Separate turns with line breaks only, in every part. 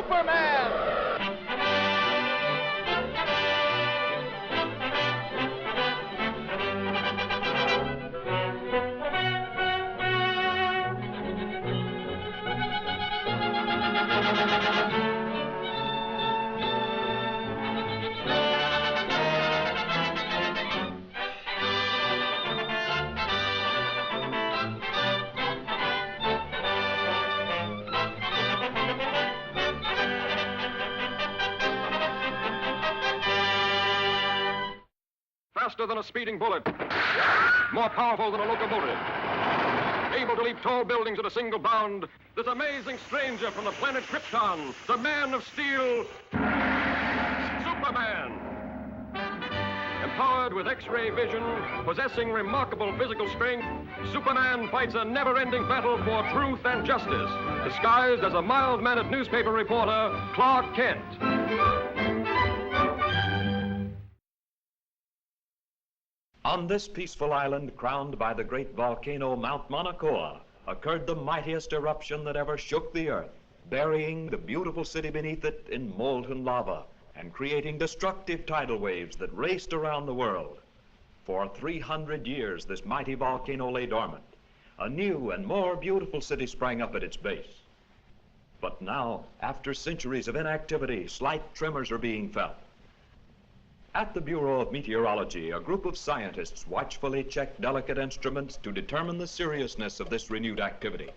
Superman!
Faster than a speeding bullet, more powerful than a locomotive, able to leap tall buildings at a single bound, this amazing stranger from the planet Krypton, the Man of Steel, Superman. Empowered with X-ray vision, possessing remarkable physical strength, Superman fights a never-ending battle for truth and justice, disguised as a mild-mannered newspaper reporter, Clark Kent.
On this peaceful island, crowned by the great volcano Mount Mauna Kea, occurred the mightiest eruption that ever shook the earth, burying the beautiful city beneath it in molten lava and creating destructive tidal waves that raced around the world. For 300 years, this mighty volcano lay dormant. A new and more beautiful city sprang up at its base. But now, after centuries of inactivity, slight tremors are being felt. At the Bureau of Meteorology, a group of scientists watchfully check delicate instruments to determine the seriousness of this renewed activity.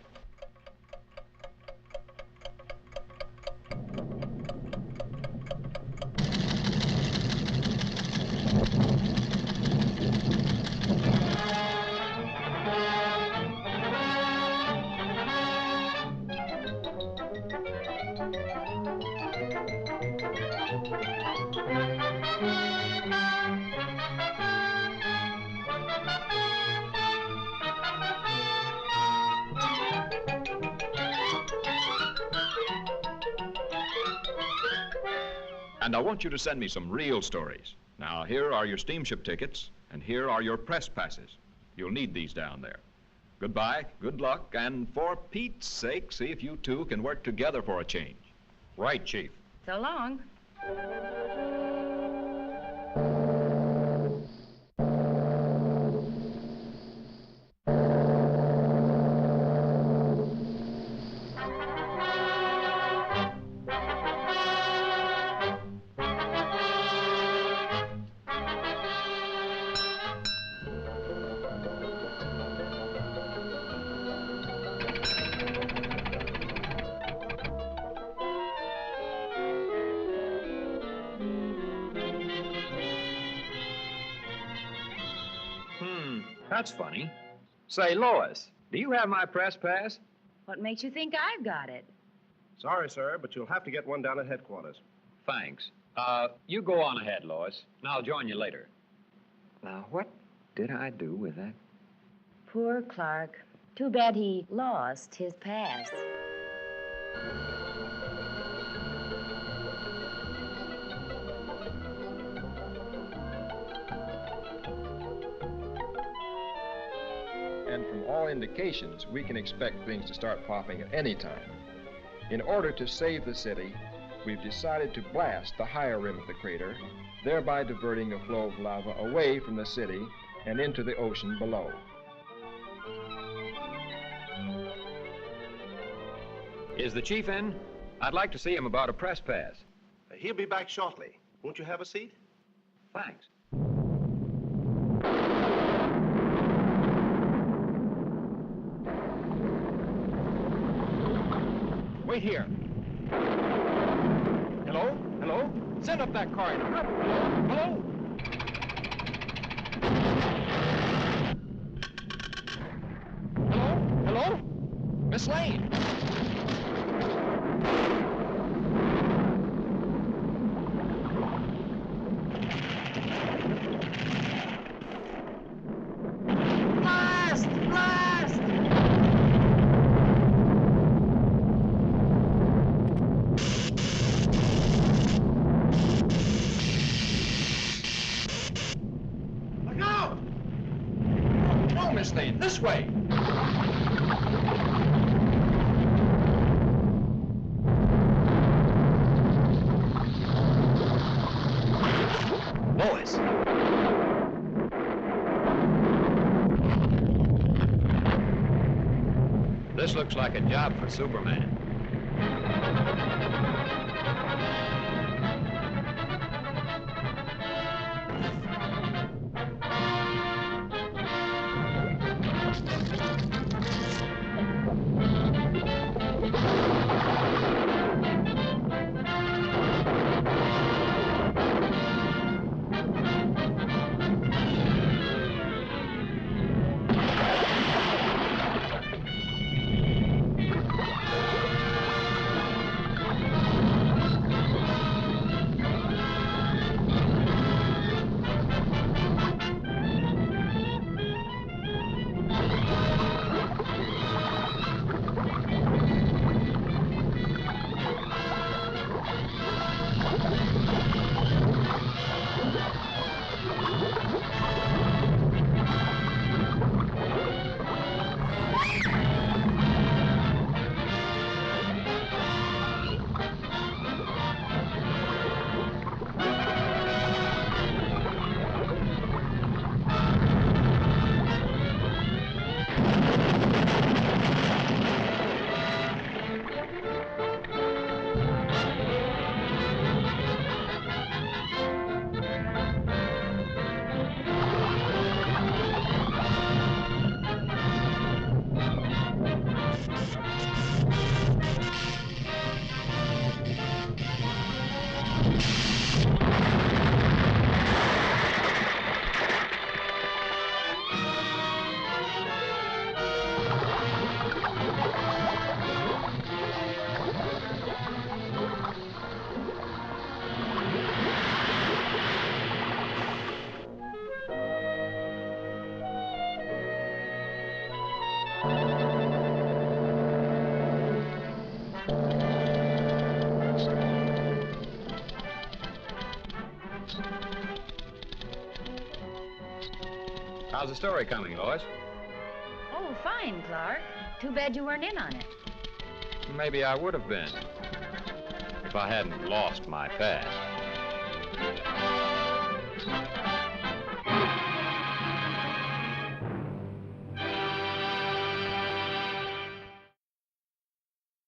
And I want you to send me some real stories. Now, here are your steamship tickets, and here are your press passes. You'll need these down there. Goodbye, good luck, and for Pete's sake, see if you two can work together for a change. Right, Chief.
So long.
That's funny. Say, Lois, do you have my press pass?
What makes you think I've got it?
Sorry, sir, but you'll have to get one down at headquarters.
Thanks. You go on ahead, Lois, and I'll join you later. Now, what did I do with that?
Poor Clark. Too bad he lost his pass.
And from all indications, we can expect things to start popping at any time. In order to save the city, we've decided to blast the higher rim of the crater, thereby diverting a flow of lava away from the city and into the ocean below.
Is the chief in? I'd like to see him about a press pass.
He'll be back shortly. Won't you have a seat?
Thanks.
Wait here. Hello? Hello? Send up that car. Hello? Hello? Hello? Miss Lane? Blast! Blast! Look out! No, Miss Lane, this way!
Lois! This looks like a job for Superman.
How's the story coming, Lois?
Oh, fine, Clark. Too bad you weren't in on it.
Maybe I would have been if I hadn't lost my past.